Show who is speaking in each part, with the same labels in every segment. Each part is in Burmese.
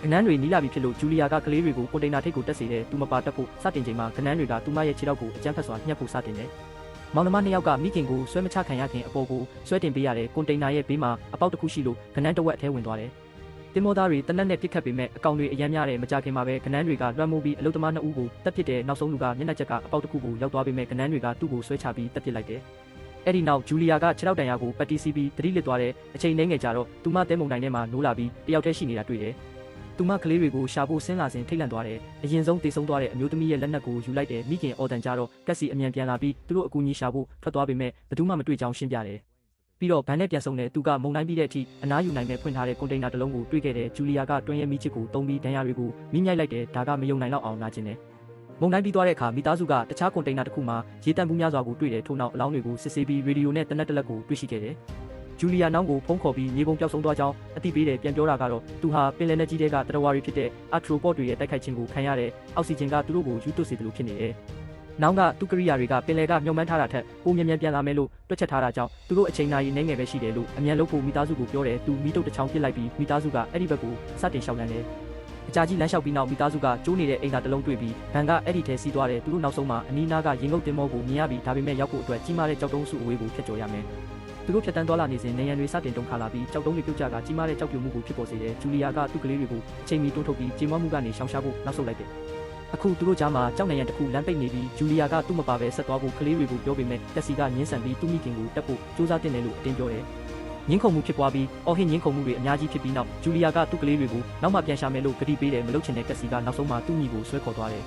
Speaker 1: ကနန်းတွေနီးလာပြီဖြစ်လို့ဂျူလီယာကကလေးတွေကိုကွန်တိန်နာထိပ်ကိုတက်စေတဲ့သူမပါတက်ဖို့စတင်ချိန်မှာကနန်းတွေကသူမရဲ့ခြေထောက်ကိုအကြမ်းဖက်စွာညှက်ဖို့စတင်တယ်။မောင်နှမနှစ်ယောက်ကမိခင်ကိုဆွဲမချခံရခင်အပေါ်ကိုဆွဲတင်ပေးရတဲ့ကွန်တိန်နာရဲ့ဘေးမှာအပေါက်တစ်ခုရှိလို့ကနန်းတစ်ဝက်အထဲဝင်သွားတယ်။တင်မောသားတွေတနက်နဲ့ပြစ်ခတ်ပေမဲ့အကောင်တွေအယမ်းများတဲ့မကြခင်မှာပဲကနန်းတွေကလွှမ်းမိုးပြီးအလုသမားနှစ်ဦးကိုတပ်ပစ်တဲ့နောက်ဆုံးလူကမျက်နှာချက်ကအပေါက်တစ်ခုကိုရောက်သွားပေမဲ့ကနန်းတွေကသူ့ကိုဆွဲချပြီးတပ်ပစ်လိုက်တယ်။အဲ့ဒီနောက်ဂျူလီယာကခြေထောက်တန်ရာကိုပတ်တီးစီးပြီးသတိလစ်သွားတဲ့အချိန်နှဲငယ်ကြတော့သူမတဲမုန်တိုင်းထဲမှာနိုးလာပြီးတယောက်တည်းရှိနေတာတွေ့တယ်။သူမကလေးတွေကိုရှာဖို့ဆင်းလာစဉ်ထိတ်လန့်သွားတယ်။အရင်ဆုံးတေဆုံးသွားတဲ့အမျိုးသမီးရဲ့လက်နက်ကိုယူလိုက်တဲ့မိခင်အော်တန်ကြတော့ကက်စီအမြန်ပြန်လာပြီးသူတို့အကူအညီရှာဖို့ထွက်သွားပေမဲ့ဘယ်သူမှမတွေ့ကြောင်းရှင်းပြတယ်။ပြီးတော့ဗန်နဲ့ပြန်ဆုံတဲ့သူကမုန်တိုင်းပြီးတဲ့အထိအနားယူနိုင်မဲ့ဖွင့်ထားတဲ့ကွန်တိန်နာတစ်လုံးကိုတွေ့ခဲ့တဲ့ဂျူလီယာကတွင်းရဲမိချစ်ကိုတုံးပြီးဒဏ်ရာတွေကိုမိမြိုက်လိုက်တဲ့ဒါကမယုံနိုင်တော့အောင်နာကျင်တယ်။မုန်တိုင်းပြီးသွားတဲ့အခါမိသားစုကတခြားကွန်တိန်နာတစ်ခုမှာရေတန့်ပူးများစွာကိုတွေ့တဲ့ထို့နောက်အလောင်းတွေကိုစစ်ဆေးပြီးရေဒီယိုနဲ့တနက်တလက်ကိုတွေ့ရှိခဲ့တယ်။ဂျူလီယာနောင်းကိုဖုံးခေါ်ပြီးမြေပုံပျောက်ဆုံးသွားကြောင်းအသိပေးတယ်ပြန်ပြောတာကတော့သူဟာပင်လယ်နက်ကြီးတွေကတရဝါရီဖြစ်တဲ့အာထရိုပေါ့တွေရဲ့တိုက်ခိုက်ခြင်းကိုခံရတဲ့အောက်ဆီဂျင်ကသူတို့ကိုယူသွတ်စေတယ်လို့ဖြစ်နေတယ်။နောင်ကသူကရိယာတွေကပင်လယ်ကမြုံမှန်းထားတာထက်ပိုမြန်ပြန်လာမယ်လို့တွက်ချက်ထားတာကြောင့်သူတို့အချိန်နာရီနှဲငယ်ပဲရှိတယ်လို့အမြန်လို့ဖို့မိသားစုကိုပြောတယ်သူမိတုတ်တစ်ချောင်းပစ်လိုက်ပြီးမိသားစုကအဲ့ဒီဘက်ကိုစတင်ရှောက်လန်းတယ်။အကြာကြီးလမ်းလျှောက်ပြီးနောက်မိသားစုကကျိုးနေတဲ့အိမ်သာတစ်လုံးတွေ့ပြီးဗန်ကအဲ့ဒီထဲစီးသွားတယ်သူတို့နောက်ဆုံးမှာအနီးနားကရင်ငုတ်တင်မောကိုမြင်ရပြီးဒါပေမဲ့ရောက်ဖို့အတွက်ကြီးမားတဲ့ကြောက်တုံးစုအဝေးကိုဖျက်ကျော်ရမယ်။သူတို့ဖြတ်တန်းသွားလာနေစဉ်နေရန်တွေစတင်တုန်ခါလာပြီးကြောက်တုံးတွေပြုတ်ကျကကြီးမားတဲ့ကြောက်ပြိုမှုကိုဖြစ်ပေါ်စေတယ်ဂျူလီယာကသူ့ကလေးတွေကိုအချိန်မီတွန်းထုတ်ပြီးကြေမွမှုကနေရှောင်ရှားဖို့နောက်ဆုတ်လိုက်တယ်အခုသူတို့ကြားမှာကြောက်နေရန်တစ်ခုလမ်းပိတ်နေပြီးဂျူလီယာကသူ့မပါပဲဆက်သွားဖို့ကလေးတွေကိုပြောပေမဲ့တက်စီကညှင်းဆန်ပြီးသူ့မိခင်ကိုတက်ဖို့စူးစမ်းတင်တယ်လို့အတင်းပြောတယ်ညင်းခုန်မှုဖြစ်ပွားပြီးအော်ဟစ်ညင်းခုန်မှုတွေအများကြီးဖြစ်ပြီးနောက်ဂျူလီယာကသူ့ကလေးတွေကိုနောက်မှပြန်ရှာမယ်လို့ကတိပေးတယ်မလုပ်ချင်တဲ့တက်စီကနောက်ဆုံးမှသူ့မိကိုဆွဲခေါ်သွားတယ်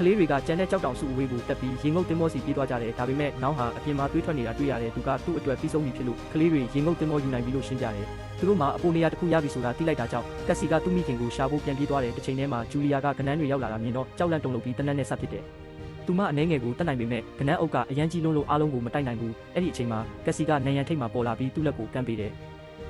Speaker 1: ကလေးတွေကကြမ်းတဲ့ကြောက်တောင်စုအဝေးကိုတက်ပြီးရင်ငုတ်တင်မောစီပြေးသွားကြတယ်ဒါပေမဲ့နောင်ဟာအပြင်မှာတွေးထွက်နေတာတွေ့ရတယ်သူကသူ့အတွက်ပြီးဆုံးပြီဖြစ်လို့ကလေးတွေရင်ငုတ်တင်မောယူနိုင်ပြီလို့ရှင်းပြတယ်သူတို့မှာအပေါ်နေရာတစ်ခုရပြီဆိုတာသိလိုက်တာကြောင့်ကက်စီကသူ့မိခင်ကိုရှာဖို့ပြန်ပြေးသွားတယ်တစ်ချိန်တည်းမှာဂျူလီယာကကနန်းတွေရောက်လာတာမြင်တော့ကြောက်လန့်တုန်လှုပ်ပြီးတနက်နဲ့ဆက်ဖြစ်တယ်သူမအနေငယ်ကိုတတ်နိုင်ပေမဲ့ကနန်းအုပ်ကအရန်ကြီးလွန်းလို့အားလုံးကိုမတိုက်နိုင်ဘူးအဲ့ဒီအချိန်မှာကက်စီကနေရန်ထိတ်မှာပေါ်လာပြီးသူ့လက်ကိုကမ်းပေးတယ်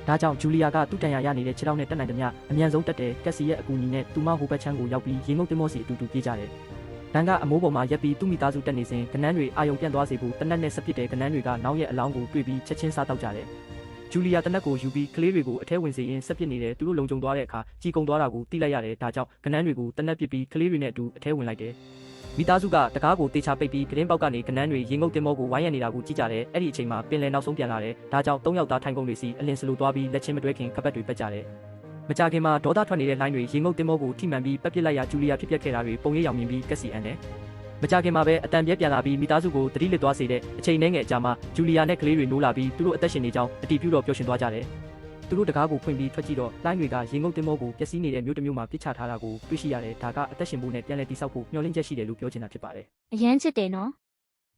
Speaker 1: ဒါကြောင့်ဂျူလီယာကသူ့တန်ရာရနေတဲ့ခြေထောက်နဲ့တက်နိုင်သမျှအမြန်ဆုံးတက်တယ်ကက်စီရဲ့အကူအညီနဲ့သူမဟိုဘက်ချမ်းကိုရောက်ပြီးရင်ငုတ်တင်မောစီအတူတူပြေးကြတယ်။ဗန်ကအမိုးပေါ်မှာရက်ပြီးသူ့မိသားစုတက်နေစဉ်ကနန်းတွေအာယုံပြန့်သွားစေဖို့တနက်နဲ့ဆက်ပစ်တဲ့ကနန်းတွေကနောက်ရဲ့အလောင်းကိုတွေ့ပြီးချက်ချင်းစားတောက်ကြတယ်။ဂျူလီယာတနက်ကိုယူပြီးကလေးတွေကိုအထဲဝင်စေရင်ဆက်ပစ်နေတဲ့သူတို့လုံခြုံသွားတဲ့အခါကြီးကုံသွားတာကိုသိလိုက်ရတယ်။ဒါကြောင့်ကနန်းတွေကိုတနက်ပစ်ပြီးကလေးတွေနဲ့အတူအထဲဝင်လိုက်တယ်။မိသားစုကတကားကိုတေချာပိတ်ပြီးကတင်းပေါက်ကနေကနန်းတွေရင်ငုတ်တင်မောကိုဝိုင်းရနေတာကိုကြည့်ကြတယ်။အဲ့ဒီအချိန်မှာပင်လယ်နောက်ဆုံးပြန်လာတယ်။ဒါကြောင့်၃ယောက်သားထိုင်ကုန်တွေစီအလင်းစလိုသွားပြီးလက်ချင်းမတွဲခင်ကပတ်တွေပက်ကြတယ်။မကြခင်မှာဒေါသထွက်နေတဲ့လိုင်းတွေရင်ငုတ်တင်မောကိုထိမှန်ပြီးပက်ပစ်လိုက်ရဂျူလီယာဖြစ်ပျက်ခဲ့တာတွေပုံရိပ်ရောင်မြင်ပြီးကက်စီအန်တယ်။မကြခင်မှာပဲအတန်ပြဲပြန်လာပြီးမိသားစုကိုတတိလစ်သွားစေတဲ့အချိန်နှဲငယ်အကြာမှာဂျူလီယာနဲ့ကလေးတွေနိုးလာပြီးသူတို့အသက်ရှင်နေကြောင်းအတီးပြုတော့ပျော်ရွှင်သွားကြတယ်။သူတို့တကားကိုဖွင့်ပြီးထွက်ကြည့်တော့လိုင်းတွေကရင်ငုတ်တင်မောကိုပျက်စီးနေတဲ့မြို့တစ်မြို့မှာပစ်ချထားတာကိုတွေ့ရှိရတယ်။ဒါကအသက်ရှင်ဖို့နဲ့ပြန်လည်တည်ဆောက်ဖို့မျှော်လင့်ချက်ရှိတယ်လို့ပြောချင်တာဖြစ်ပါတယ်
Speaker 2: အရန်ချစ်တယ်နော်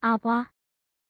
Speaker 2: အာဘွား